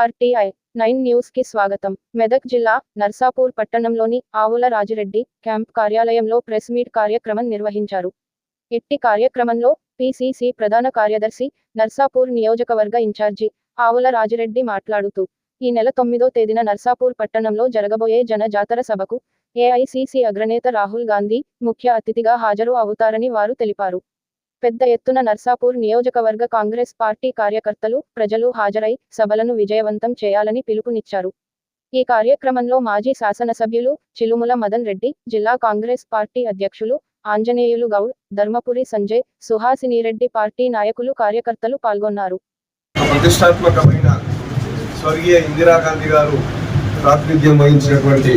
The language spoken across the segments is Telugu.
RTI 9 న్యూస్ కి స్వాగతం. మెదక్ జిల్లా నర్సాపూర్ పట్టణంలోని ఆవుల రాజిరెడ్డి క్యాంప్ కార్యాలయంలో ప్రెస్ మీట్ కార్యక్రమం నిర్వహించారు. ఇట్టి కార్యక్రమంలో PCC ప్రధాన కార్యదర్శి, నర్సాపూర్ నియోజకవర్గ ఇన్ఛార్జి ఆవుల రాజిరెడ్డి మాట్లాడుతూ, ఈ నెల 9వ తేదీన నర్సాపూర్ పట్టణంలో జరగబోయే జన జాతర సభకు AICC అగ్రనేత రాహుల్ గాంధీ ముఖ్య అతిథిగా హాజరు అవుతారని వారు తెలిపారు. పెద్ద ఎత్తున నర్సాపూర్ నియోజకవర్గ కాంగ్రెస్ పార్టీ కార్యకర్తలు, ప్రజలు హాజరై సభలను విజయవంతం చేయాలని పిలుపునిచ్చారు. ఈ కార్యక్రమంలో మాజీ శాసనసభ్యులు చిలుముల మదన్ రెడ్డి, జిల్లా కాంగ్రెస్ పార్టీ అధ్యక్షులు ఆంజనేయులు గౌడ్, ధర్మపురి సంజయ్, సుహాసినిరెడ్డి పార్టీ నాయకులు, కార్యకర్తలు పాల్గొన్నారు. ప్రతిష్టాత్మకమైన స్వర్గీయ ఇందిరాగాంధీ గారు ప్రాతినిధ్యం వహించినటువంటి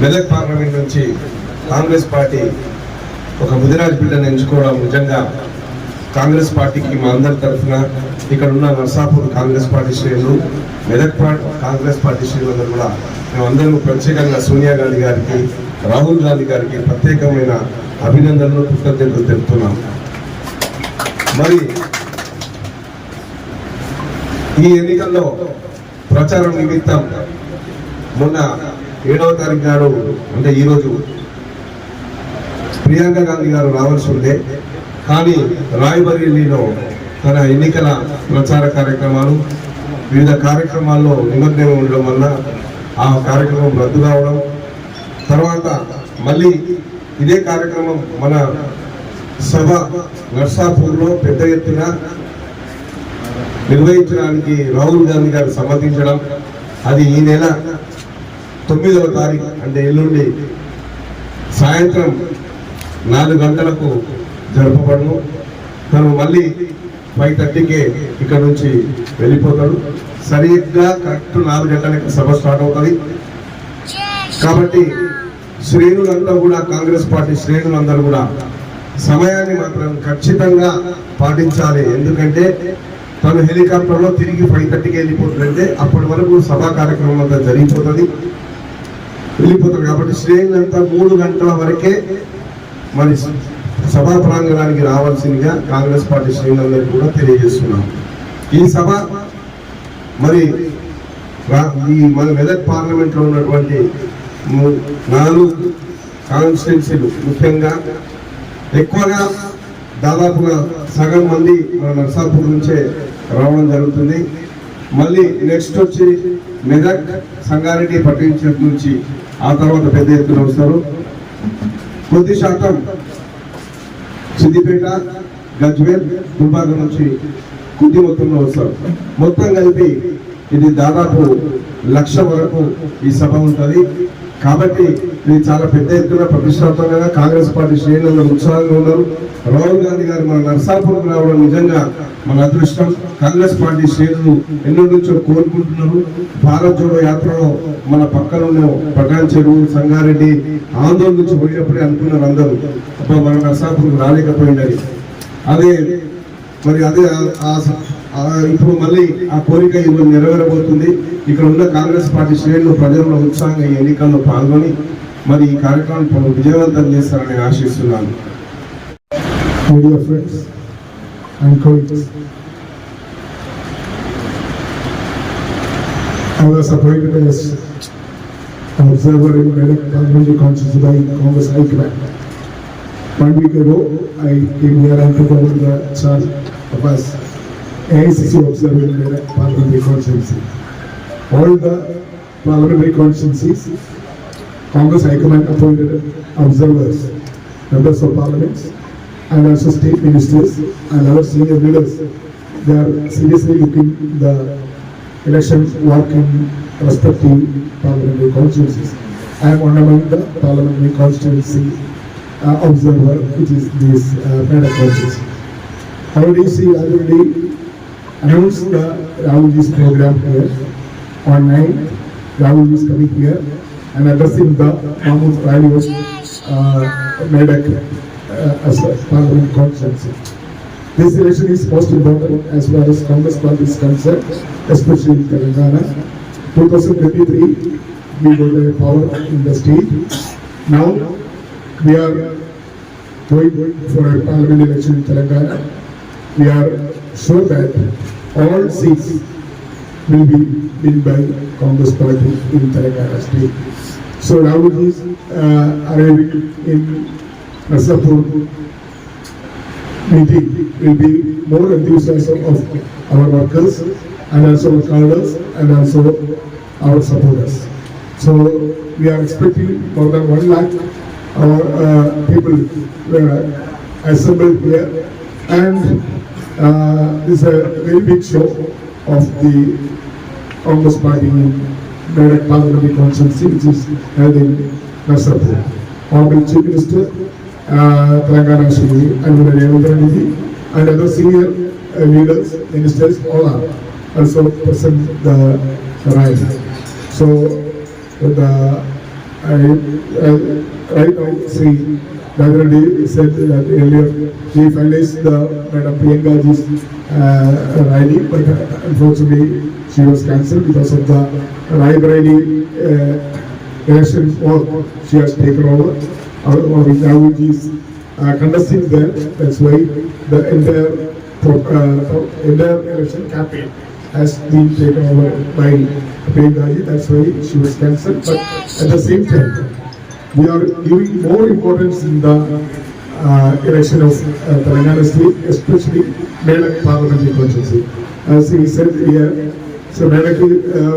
మెదక్ పార్లమెంట్ నుంచి కాంగ్రెస్ పార్టీ ఒక ముదిరాజ్ బిడ్డను ఎంచుకోవడం నిజంగా కాంగ్రెస్ పార్టీకి మా అందరి తరఫున ఇక్కడ ఉన్న నర్సాపూర్ కాంగ్రెస్ పార్టీ శ్రేణులు, మెదక్ కాంగ్రెస్ పార్టీ శ్రేణులందరూ కూడా మేమందరం ప్రత్యేకంగా సోనియా గాంధీ గారికి, రాహుల్ గాంధీ గారికి ప్రత్యేకమైన అభినందనలు, కృతజ్ఞతలు తెలుపుతున్నాం. మరి ఈ ఎన్నికల్లో ప్రచారం నిమిత్తం మొన్న 7వ తారీఖు నాడు అంటే ఈరోజు ప్రియాంక గాంధీ గారు రావాల్సి ఉండే, కానీ రాయ్బరేలీలో తన ఎన్నికల ప్రచార కార్యక్రమాలు, వివిధ కార్యక్రమాల్లో నిమగ్నం ఉండడం వల్ల ఆ కార్యక్రమం రద్దు కావడం, తర్వాత మళ్ళీ ఇదే కార్యక్రమం మన సభ నర్సాపూర్లో పెద్ద ఎత్తున నిర్వహించడానికి రాహుల్ గాంధీ గారు సమ్మతించడం, అది ఈ నెల 9వ తారీఖు అంటే ఎల్లుండి సాయంత్రం 4 గంటలకు జరపబడును. తను మళ్ళీ 5:30కే ఇక్కడ నుంచి వెళ్ళిపోతాడు. సరిగ్గా కరెక్ట్ 4 గంటలకి సభ స్టార్ట్ అవుతుంది. కాబట్టి శ్రేణులంతా కూడా, కాంగ్రెస్ పార్టీ శ్రేణులందరూ కూడా సమయాన్ని మాత్రం ఖచ్చితంగా పాటించాలి. ఎందుకంటే తను హెలికాప్టర్లో తిరిగి 5:30కి వెళ్ళిపోతుందంటే అప్పటి వరకు సభా కార్యక్రమం అంతా వెళ్ళిపోతారు. కాబట్టి శ్రేణులంతా 3 గంటల వరకే మరి సభా ప్రాంగణానికి రావాల్సిందిగా కాంగ్రెస్ పార్టీ శ్రేణులందరికీ కూడా తెలియజేస్తున్నాం. ఈ సభ మరి మన మెదక్ పార్లమెంట్ లో ఉన్నటువంటి 4 కాన్స్టిట్యున్సీలు, ముఖ్యంగా ఎక్కువగా దాదాపుగా సగం మంది మన నర్సాపూర్ నుంచే రావడం జరుగుతుంది. మళ్ళీ నెక్స్ట్ వచ్చి మెదక్, సంగారెడ్డి, పట్టించు నుంచి ఆ తర్వాత పెద్ద ఎత్తున వస్తారు. కొద్ది శాతం సిద్దిపేట, గజ్వేల్, దుబ్బాక నుంచి కొద్ది మొత్తంలో వస్తారు. మొత్తం కలిపి ఇది దాదాపు 1,00,000 వరకు ఈ సభ ఉంటుంది. కాబట్టి ఇది చాలా పెద్ద ఎత్తున ప్రతిష్టాత్మకంగా కాంగ్రెస్ పార్టీ శ్రేణులు ఉత్సాహంగా ఉన్నారు. రాహుల్ గాంధీ గారు మన నర్సాపూర్కు రావడం నిజంగా మన అదృష్టం. కాంగ్రెస్ పార్టీ శ్రేణులు ఎన్నో నుంచో కోరుకుంటున్నారు. భారత్ జోడో యాత్రలో మన పక్కన పటాన్ చెరువు, సంగారెడ్డి, ఆందోళన నుంచి పోయినప్పుడే అనుకున్నారు అందరూ, మన నర్సాపూర్కు రాలేకపోయిందని. అదే ఇప్పుడు మళ్ళీ ఆ కోరిక ఇప్పుడు నెరవేరబోతుంది. ఇక్కడ ఉన్న కాంగ్రెస్ పార్టీ శ్రేణులు ప్రజల్లో ఉత్సాహంగా ఈ ఎన్నికల్లో పాల్గొని మరి ఈ కార్యక్రమం విజయవంతం చేస్తారని ఆశిస్తున్నాను. Media friends and colleagues, I was appointed as an observer in Medak Parliamentary Constituency by Congress High Command. 1 week ago, I came here and took over the charge of as AICC observer in Medak Parliamentary Constituency. All the parliamentary constituencies, Congress High Command appointed observers, members of parliaments, and also state ministers and other senior leaders. They are seriously looking the election work in respective parliamentary constituencies. I am one among the parliamentary constituency observer, which is this Medak constituency. Already announced the Rahulji's program here. On 9th, Rahul is coming here and addressing the Mahmood rally of Medak as a parliament constituency. This election is most important as far as Congress party is concerned, especially in Telangana. 2023, we got a power in the state. Now, we are going for a parliament election in Telangana. We are sure that all seats will be been by Congress party in Telangana state. So Rahul is arriving in Narsapur meeting will be more enthusiasm of our workers and also our cadres and also our supporters. So we are expecting more than 1 lakh our people were assembled here, and this is a very big show of the Congress party in direct parliamentary constituency, which is held in Narsapur. Honorable Chief Minister, Telangana Shri Anil Revanth and other senior leaders, ministers, all are also present the rally. So right now, Sri Radha said that earlier we finalized the Madam Priyankaji's rally, but unfortunately she was cancelled because of the library election work she has taken over. Now she is contesting there. That's why the entire election campaign has been taken over by Priyankaji. That's why she was cancelled. But at the same time, we are giving more importance in the election of Telangana state, especially Medak parliamentary constituency. As he said here, so Medak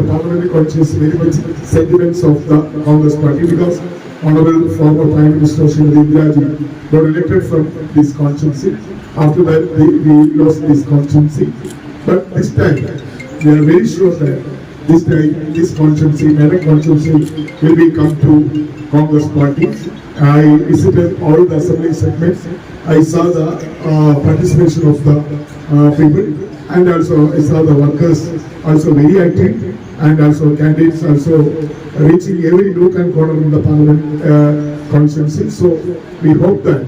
parliamentary constituency very much sentiments of the Congress party, because Honorable former Prime Minister Srimati Indira Ji got elected from this constituency. After that, we lost this constituency. But this time, we are very sure that this time, this constituency, Medak constituency, will be come to Congress party. I visited all the assembly segments. I saw the participation of the people, and also I saw the workers also very active, and also candidates also reaching every nook and corner in the parliament constituency. So we hope that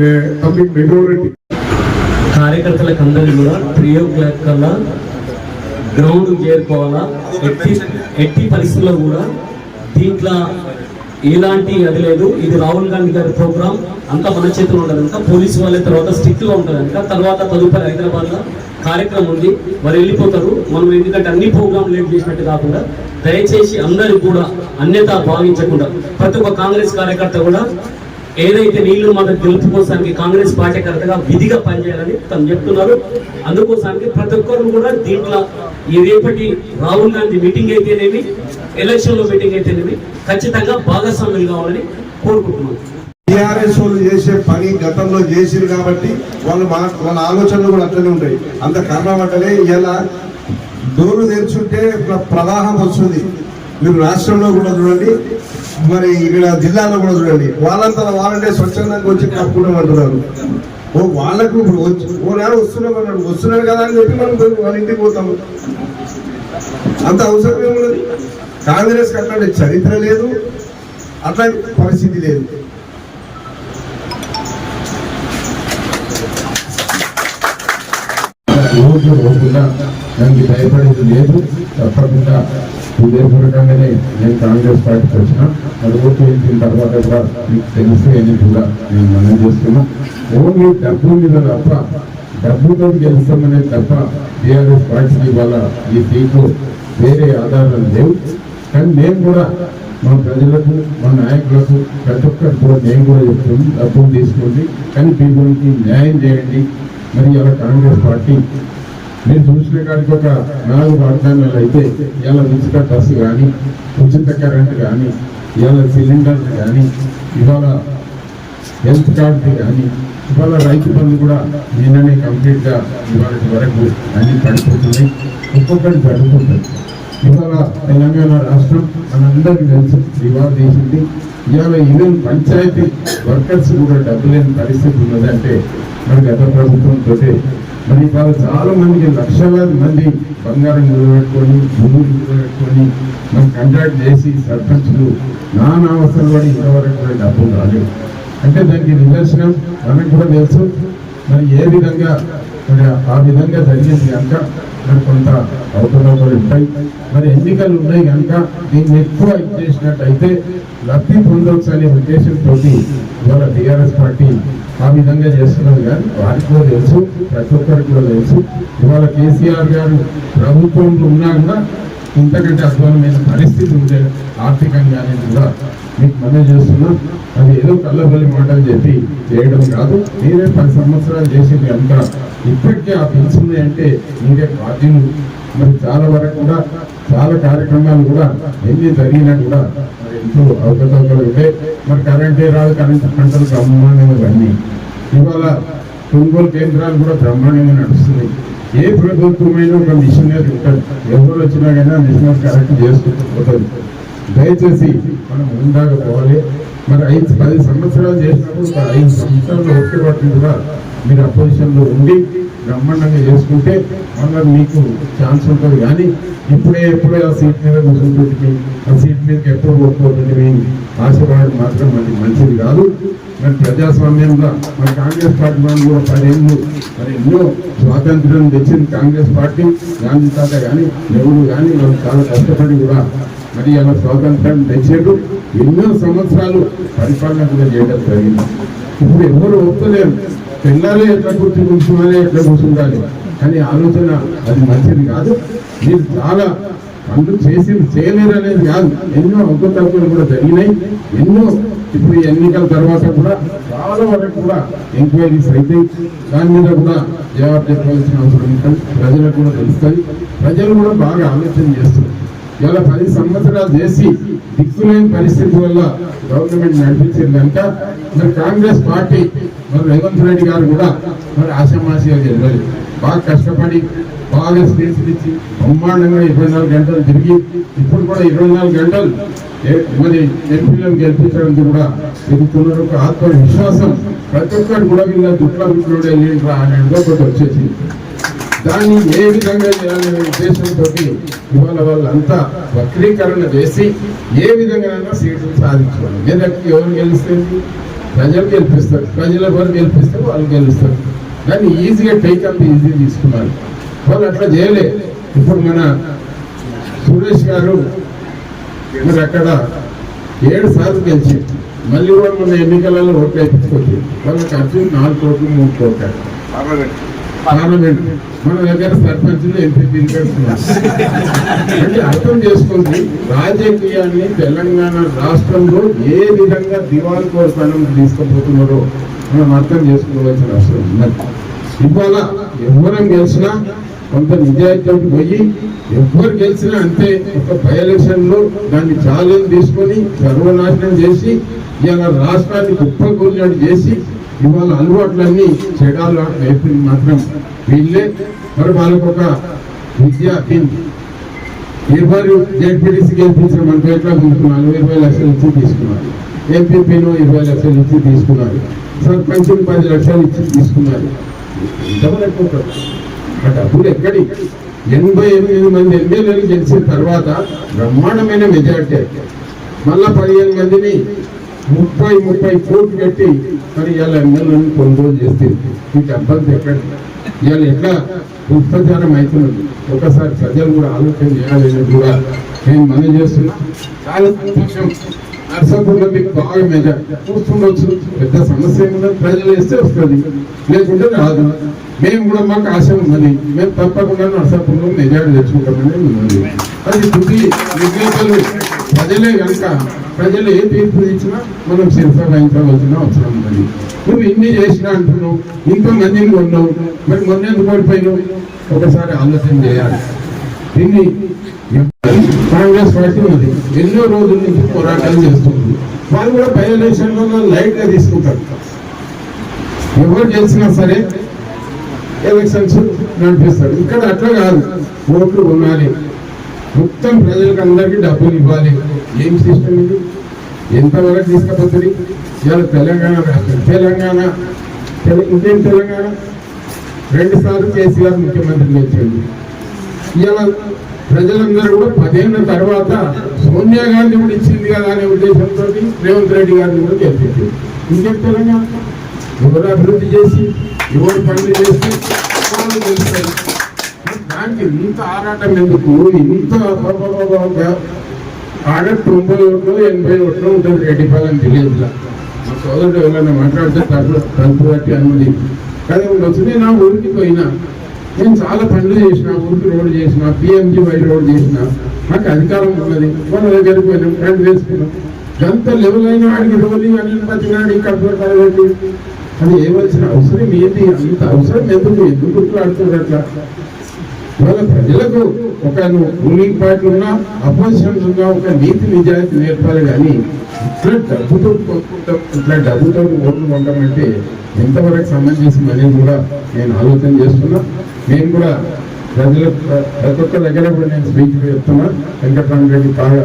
the coming majority. కార్యకర్తలకు అందరూ కూడా 3 కల్లా గ్రౌండ్ చేరుకోవాలా. ఎట్టి పరిస్థితుల్లో కూడా దీంట్లో ఎలాంటి అది లేదు. ఇది రాహుల్ గాంధీ గారి ప్రోగ్రామ్ అంతా మన చేతిలో ఉండదు కనుక పోలీసు వాళ్ళ తర్వాత స్ట్రిక్ట్ గా ఉంటుంది కనుక తర్వాత తదుపరి హైదరాబాద్ లో కార్యక్రమం ఉంది, వారు వెళ్ళిపోతారు. మనం ఎందుకంటే అన్ని ప్రోగ్రాం లేట్ చేసినట్టు కాకుండా దయచేసి అందరూ కూడా అన్యత భావించకుండా ప్రతి ఒక్క కాంగ్రెస్ కార్యకర్త కూడా ఏదైతే నీళ్లు మన గెలుపు కోసానికి కాంగ్రెస్ కార్యకర్తగా విధిగా పనిచేయాలని తను చెప్తున్నారు. అందుకోసానికి ప్రతి ఒక్కరు కూడా దీంట్లో ఈ రేపటి రాహుల్ గాంధీ మీటింగ్ అయితేనేమి, ఎలక్షన్ లో మీటింగ్ అయితేనేమి ఖచ్చితంగా భాగస్వాములు కావాలని కోరుకుంటున్నాను. టీఆర్ఎస్ వాళ్ళు చేసే పని గతంలో చేసిరు కాబట్టి వాళ్ళ ఆలోచనలు కూడా అట్లనే ఉంటాయి. అంత కర్మ పట్టలే ఇలా డోర్లు తెరుచుంటే ప్రవాహం వస్తుంది. మీరు రాష్ట్రంలో కూడా చూడండి, మరి ఇక్కడ జిల్లాలో కూడా చూడండి, వాళ్ళంతా వాళ్ళంటే స్వచ్ఛందంగా వచ్చి కప్పుకుంటామంటున్నారు. వాళ్ళకు ఇప్పుడు ఓనాడు వస్తున్నాడు కదా అని చెప్పి మనం వాళ్ళ ఇంటికి పోతాము. అంత అవసరం ఏమున్నది? కాంగ్రెస్ అట్లాంటి చరిత్ర లేదు, అట్లాంటి పరిస్థితి లేదు. రోజు రోజుగా దానికి భయపడేది లేదు. తప్పకుండా హృదయపూర్వకంగానే నేను కాంగ్రెస్ పార్టీకి వచ్చిన అది ఓటు వేసిన తర్వాత కూడా మీకు తెలుసు అని కూడా నేను మనం చేస్తున్నా. ఓన్లీ డబ్బు మీద తప్ప, డబ్బుతో గెలుస్తామనేది తప్ప టీఆర్ఎస్ పార్టీకి ఇవాళ ఈ సీట్లు వేరే ఆధారాలు లేవు. కానీ నేను కూడా మా ప్రజలకు, మా నాయకులకు, ప్రతి ఒక్కరికి కూడా నేను కూడా చెప్తున్నాను, డబ్బులు తీసుకోండి కానీ పీపుల్కి న్యాయం చేయండి. మరి ఇలా కాంగ్రెస్ పార్టీ మీరు చూసిన కాడికి ఒక 4 వాగ్దానాలు అయితే ఇలా ఉచిత బస్సు కానీ, ఉచిత కరెంట్ కానీ, ఇవాళ సిలిండర్లు కానీ, ఇవాళ హెల్త్ కార్డు కానీ, ఇవాళ రైతు బంధు కూడా నిన్ననే కంప్లీట్గా ఇవాళ వరకు అన్ని పడిపోతున్నాయి. ఒక్కొక్కటి జరుగుతుంది. ఇవాళ తెలంగాణ రాష్ట్రం మనందరికీ తెలుసు ఇవాళ చేసింది. ఇవాళ ఈవెన్ పంచాయతీ వర్కర్స్ కూడా డబ్బు లేని పరిస్థితి ఉన్నదంటే మరి గత ప్రభుత్వంతో మరి ఇవాళ చాలా మందికి లక్షలాది మంది బంగారం నిలబెట్టుకొని, భూములు నిలబెట్టుకొని మరి కాంట్రాక్ట్ చేసి సర్పంచులు నానా అవసరం పడి ఇంతవరకు కూడా డబ్బులు రాలేదు. అంటే దానికి నిదర్శనం మనకు కూడా తెలుసు. మరి ఏ విధంగా మరి ఆ విధంగా జరిగింది కనుక మరి కొంత అవకతవకలు ఉంటాయి. మరి ఎన్నికలు ఉన్నాయి కనుక దీన్ని ఎక్కువ చేసినట్టయితే లబ్ధి పొందవచ్చు అనే ఉద్దేశంతో ఇవాళ టీఆర్ఎస్ పార్టీ ఆ విధంగా చేస్తున్నారు. కానీ వారికి కూడా తెలుసు, ప్రతి ఒక్కరికి కూడా తెలుసు. ఇవాళ కేసీఆర్ గారు ప్రభుత్వంలో ఉన్నా కూడా ఇంతకంటే అధ్వానమైన పరిస్థితి ఉండే ఆర్థికంగా అనేది కూడా మీకు మనం చేస్తున్నాం. అది ఏదో కళ్ళబల్లి మాటలు చెప్పి చేయడం కాదు. మీరే 10 సంవత్సరాలు చేసింది కనుక ఇప్పటికే ఆ పెంచింది అంటే మీరే బాధ్యులు. మరి చాలా వరకు కూడా చాలా కార్యక్రమాలు కూడా ఎన్ని జరిగినా కూడా మరి ఎంతో అవకతవకలు ఉంటే మరి కరెంటే రాదు, కరెంట్ పంటలు బ్రహ్మాండంగా అన్నీ. ఇవాళ కొనుగోలు కేంద్రాలు కూడా బ్రహ్మాండంగా నడుస్తున్నాయి. ఏ ప్రభుత్వమైన ఒక మిషనరీ ఉంటుంది, ఎవరు వచ్చినా కానీ ఆ మిషనరీ కరెక్ట్ చేసుకుంటూ పోతుంది. దయచేసి మనం ముందాగా పోవాలి. మరి 10 సంవత్సరాలు చేసినప్పుడు 5 సంవత్సరాలు ఒకే వాటిని కూడా మీరు అపోజిషన్లో ఉండి బ్రహ్మాండంగా చేసుకుంటే మళ్ళీ మీకు ఛాన్స్ ఉంటుంది. కానీ ఎప్పుడే ఆ సీట్ మీద కూర్చుంటుంది, ఆ సీట్ మీదకి ఎప్పుడు ఓడిపోతుంది మీ ఆశీర్వాదం మాత్రం మనకి మంచిది కాదు. మరి ప్రజాస్వామ్యంగా మరి కాంగ్రెస్ పార్టీ వాళ్ళు కూడా 10 ఏళ్ళు మరి ఎన్నో స్వాతంత్రం తెచ్చింది కాంగ్రెస్ పార్టీ. గాంధీ తాత కానీ నెహ్రూ కానీ వాళ్ళు చాలా కష్టపడి కూడా మరి అలా స్వాతంత్రం తెచ్చారు. ఎన్నో సంవత్సరాలు పరిపాలన కూడా చేయడం జరిగింది. ఇప్పుడు ఎవరు ఒప్పుకోలేరు, పిల్లలే ఎట్లా కూర్చోవాలి, ఎట్లా కూర్చుండాలి కానీ ఆలోచన అది మంచిది కాదు. మీరు చాలా పనులు చేయలేరు అనేది కాదు, ఎన్నో అవకతవకలు కూడా జరిగినాయి. ఎన్నో ఇప్పుడు ఎన్నికల తర్వాత కూడా చాలా వరకు కూడా ఎంక్వైరీస్ అయితే దాని మీద కూడా జవాబు చెప్పవలసిన అవసరం ఉంటుంది. ప్రజలకు కూడా తెలుస్తుంది, ప్రజలు కూడా బాగా ఆలోచన చేస్తున్నారు. ఇలా 10 సంవత్సరాలు చేసి దిక్కులేని పరిస్థితి వల్ల గవర్నమెంట్ నడిపించింది కనుక మరి కాంగ్రెస్ పార్టీ మరి రేవంత్ రెడ్డి గారు కూడా మరి ఆశామాషిగా గెలవాలి. బాగా కష్టపడి బాగా స్పీచ్ ఇచ్చి బ్రహ్మాండంగా 24 గంటలు తిరిగి ఇప్పుడు కూడా 24 గంటలు మరి ఎంపీలను గెలిపించడానికి కూడా తిరుగుతున్నారు. ఒక ఆత్మవిశ్వాసం ప్రతి ఒక్కరు కూడా వీళ్ళ దుఃఖంలో వెళ్ళిండ్రా అనేది ఒకటి వచ్చేసింది. దాన్ని ఏ విధంగా చేయాలనే ఉద్దేశంతో ఇవాళ వాళ్ళంతా వక్రీకరణ చేసి ఏ విధంగా సీట్లు సాధించుకోవాలి. లేదంటే ఎవరు గెలుస్తుంది? ప్రజలు గెలిపిస్తారు. ప్రజలు ఎవరు గెలిపిస్తే వాళ్ళు గెలుస్తారు. దాన్ని ఈజీగా టేకప్ ఈజీ తీసుకున్నారు. వాళ్ళు అట్లా చేయలే. ఇప్పుడు మన సురేష్ గారు మరి అక్కడ 7 సార్లు గెలిచి మళ్ళీ కూడా మన ఎన్నికలలో ఓట్లు వేయించుకోవచ్చు. వాళ్ళ ఖర్చు 4 కోట్లు 3 కోట్లు పార్లమెంట్. మన దగ్గర సర్పంచ్లు ఎంపీ అంటే అర్థం చేసుకుంది. రాజకీయాన్ని తెలంగాణ రాష్ట్రంలో ఏ విధంగా దివాళ కోరుతానం తీసుకుపోతున్నారో మనం అర్థం చేసుకోవాల్సిన అవసరం ఉన్నది. ఇవాళ ఎవరం గెలిచినా కొంత నిజాయితీతో పోయి ఎవరు గెలిచినా అంతే ఒక బై ఎలక్షన్ లో దాన్ని ఛాలెంజ్ తీసుకొని సర్వనాశనం చేసి ఇవాళ రాష్ట్రాన్ని కుప్పకూలినట్టు చేసి ఇవాళ అలవాట్లన్నీ చెడాలు అయిపోయింది మాత్రం వీళ్ళే. మరి వాళ్ళకు ఒక విద్యార్థి 20 జెడ్పీటీసీ గెలిపించిన మన పేట్ల 40 లక్షలు ఇచ్చి తీసుకున్నారు. ఎంపీపీను 20 లక్షలు ఇచ్చి తీసుకున్నారు. సర్పంచ్ 10 లక్షలు ఇచ్చి తీసుకున్నారు. ఎంతవరకు ఆ డబ్బులు ఎక్కడి? 88 మంది ఎమ్మెల్యేలు గెలిచిన తర్వాత బ్రహ్మాండమైన మెజార్టీ మళ్ళా 15 మందిని 30 కోట్లు పెట్టి మరి ఇవాళ ఎమ్మెల్యేలను కొనుగోలు చేస్తే ఈ డబ్బులు ఎక్కడి? ఇవాళ ఎట్లా పుష్పచారం అవుతున్నది? ఒకసారి ప్రజలు కూడా ఆలోచన చేయాలని కూడా నేను మనం చేస్తున్నా. చాలా సంతోషం. నర్సాపూర్లో మీకు బాగా మెజార్టీ చూస్తుండొచ్చు. పెద్ద సమస్య ఏముంది, ప్రజలు వేస్తే వస్తుంది, లేకుంటే రాదు. మేము కూడా మాకు ఆశ ఉన్నది, మేము తప్పకుండా నర్సాపూర్లో మెజార్టీ తెచ్చుకుంటామని ఉన్నది. అది తుది విజ్ఞతలు ప్రజలే కనుక ప్రజలు ఏ తీర్పు ఇచ్చినా మనం శిరసాయించవలసిన అవసరం ఉన్నది. నువ్వు ఇన్ని చేసినా అంటున్నావు, ఇంకో మందిని కొన్నావు, మరి మొన్నెందుకు ఓడిపోయినావు? ఒకసారి ఆలోచన చేయాలి. దీన్ని కాంగ్రెస్ పార్టీ ఉన్నది, ఎన్నో రోజుల నుంచి పోరాటాలు చేస్తుంది. వాళ్ళు కూడా బై ఎలక్షన్లో లైట్ గా తీసుకుంటారు. ఎవరు గెలిచినా సరే ఎలక్షన్స్ నడిపిస్తారు. ఇక్కడ అట్లా కాదు, ఓట్లు కొనాలి, మొత్తం ప్రజలకు అందరికీ డబ్బులు ఇవ్వాలి. ఏం సిస్టమ్ ఇది? ఎంతవరకు తీసుకపోతుంది? ఇవాళ తెలంగాణ రాష్ట్రం, ఇంకేం తెలంగాణ 2 సార్లు కేసీఆర్ ముఖ్యమంత్రి గెలిచింది. ఇవాళ ప్రజలందరూ కూడా 10 ఏళ్ల తర్వాత సోనియా గాంధీ కూడా ఇచ్చింది కదా అనే ఉద్దేశంతో రేవంత్ రెడ్డి గారిని కూడా గెలిపించింది. ఇంకేం తెలంగాణ? ఎవరు అభివృద్ధి చేసి ఎవరు పనులు చేసి వాళ్ళు గెలుస్తారు. దానికి ఇంత ఆరాటం ఎందుకు? ఇంత ఆడ 90 ఓట్లు 80 ఓట్లు ఉంటుంది రెడ్డిపాలెం విలేజ్ లో. మా సోదరుడు ఎవరైనా మాట్లాడితే తలుపు కట్టి అనుమతి. కానీ వచ్చి నా ఊరికి పోయినా నేను చాలా పనులు చేసిన, ఊరికి రోడ్డు చేసిన, PMGY రోడ్డు చేసిన, నాకు అధికారం ఉన్నది. మన దగ్గరికి పోయినాం, ఫ్రెండ్ వేసుకున్నాం, ఎంత లెవెల్ అయినా ఆడికి రోలి అని బతినాడు ఇక్కడ కాబట్టి అది ఏవలసిన అవసరం ఏంటి? అంత అవసరం ఎందుకు ఆడుతున్నారు అట్లా? వాళ్ళ ప్రజలకు ఒక రూలింగ్ పార్టీ ఉన్నా, అపోజిషన్ ఉన్నా ఒక నీతి నిజాయితీ నేర్పాలి. కానీ ఇట్లా డబ్బుతో ఓట్లు కొంటామంటే ఎంతవరకు సంబంధించింది అనేది కూడా నేను ఆలోచన చేస్తున్నా. నేను కూడా ప్రజలకు ప్రతి ఒక్క దగ్గర కూడా నేను స్పీచ్ చెప్తున్నా. వెంకటరామరెడ్డి బాగా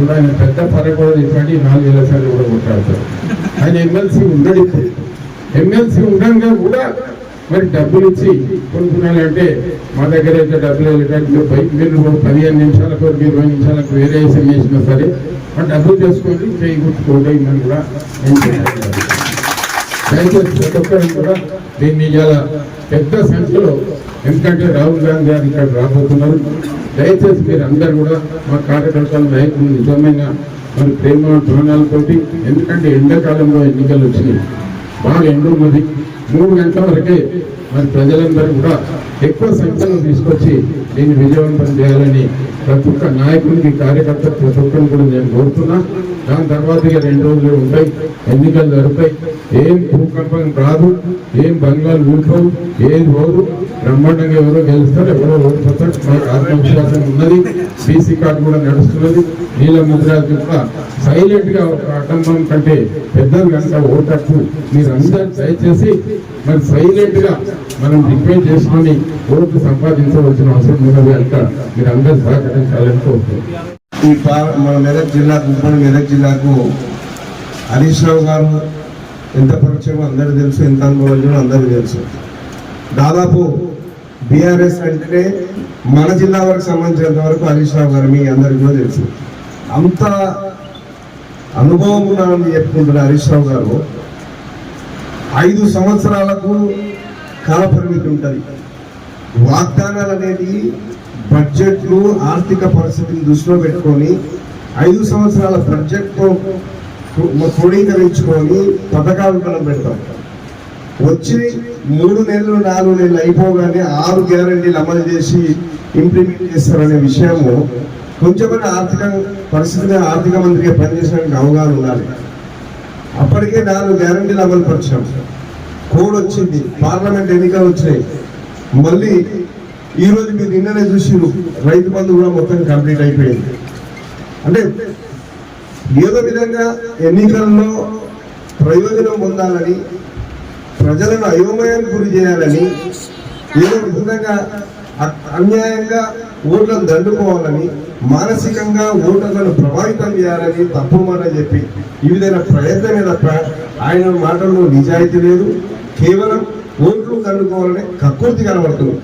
కూడా ఆయన పెద్ద పని కూడా ఇటువంటి 4,000 సార్లు కూడా కొట్టాడతారు. ఆయన ఎమ్మెల్సీ ఉండడు. ఎమ్మెల్సీ ఉండగా కూడా మరి డబ్బులు ఇచ్చి కొనుక్కున్నానంటే మా దగ్గర అయితే డబ్బులు మీరు 15 నిమిషాలకు 20 నిమిషాలకు వేరే ఏసీ వేసినా సరే ఆ డబ్బులు చేసుకొని చేయి గుర్తుకోవడం కూడా నేను దయచేసి ప్రతి ఒక్కరు కూడా దీన్ని ఇవాళ పెద్ద సంఖ్యలో, ఎందుకంటే రాహుల్ గాంధీ గారు ఇక్కడ రాబోతున్నారు. దయచేసి మీరు అందరు కూడా మా కార్యకర్తల నాయకులు నిజమైన మరి ప్రేమ ప్రాణాలతోటి, ఎందుకంటే ఎండాకాలంలో ఎన్నికలు వచ్చినాయి, బాగా ఎండ ఉన్నది. 3 గంటల వరకే మరి ప్రజలందరూ కూడా ఎక్కువ సంఖ్యలో తీసుకొచ్చి దీన్ని విజయవంతం చేయాలని ప్రతి ఒక్క నాయకుడికి, కార్యకర్త ప్రతి ఒక్కరిని కూడా నేను కోరుతున్నా. దాని తర్వాత 2 రోజులు ఉంటాయి, ఎన్నికలు జరుగుతాయి. ఏం భూకంపం రాదు, ఏం బంగాలు ఊరుకోవు, ఏది పోదు. బ్రహ్మాండంగా ఎవరో గెలుస్తారు, ఎవరో ఓడిపోతారు. మాకు ఆత్మవిశ్వాసం ఉన్నది. BC కార్డు కూడా నడుస్తున్నది. నీల ముద్ర కూడా సైలెంట్ గా ఒక అటంబం కంటే పెద్దలు కనుక ఓటకు మీరు అందరూ దయచేసి మరి సైలెంట్ గా మనం రిక్వెస్ట్ చేసుకొని ఓట్లు సంపాదించవలసిన అవసరం ఉన్నది కనుక మీరు అందరూ సహకరించాలని కోరుతున్నాం. ఈ మన మెదక్ జిల్లాకు, ఉమ్మడి మెదక్ జిల్లాకు హరీష్ రావు గారు ఎంత పరిచయం అందరికీ తెలుసు, ఎంత అనుభవం అందరికీ తెలుసు. దాదాపు BRS అంటేనే మన జిల్లా వరకు సంబంధించినంత వరకు హరీష్ రావు గారు మీ అందరికీ కూడా తెలుసు. అంత అనుభవం ఉన్నారని చెప్పుకుంటున్న హరీష్ రావు గారు 5 సంవత్సరాలకు కాల పరిమితి ఉంటుంది. వాగ్దానాలు అనేది బడ్జెట్లు, ఆర్థిక పరిస్థితిని దృష్టిలో పెట్టుకొని 5 సంవత్సరాల బడ్జెట్తో క్రోడీకరించుకొని పథకాలు మనం పెడతాం. వచ్చి 3 నెలలు 4 నెలలు అయిపోగానే 6 గ్యారంటీలు అమలు చేసి ఇంప్లిమెంట్ చేస్తారనే విషయము కొంచెమైనా ఆర్థిక పరిస్థితిని ఆర్థిక మంత్రిగా పనిచేసడానికి అవగాహన ఉండాలి. అప్పటికే 4 గ్యారంటీలు అమలు పరిచాం. కోడ్ వచ్చింది, పార్లమెంట్ ఎన్నికలు వచ్చినాయి. మళ్ళీ ఈరోజు మీరు నిన్ననే చూసిరు, రైతు బంధు కూడా మొత్తం కంప్లీట్ అయిపోయింది. అంటే ఏదో విధంగా ఎన్నికల్లో ప్రయోజనం పొందాలని, ప్రజలను అయోమయానికి గురి చేయాలని, ఏదో విధంగా అన్యాయంగా ఓట్లను దండుకోవాలని, మానసికంగా ఓటర్లను ప్రభావితం చేయాలని తప్పు మాట చెప్పి ఈ విధంగా ప్రయత్నమే తప్ప ఆయన మాటల్లో నిజాయితీ లేదు. కేవలం ఓట్లు దండుకోవాలని కక్కుర్తి కనబడుతుంది.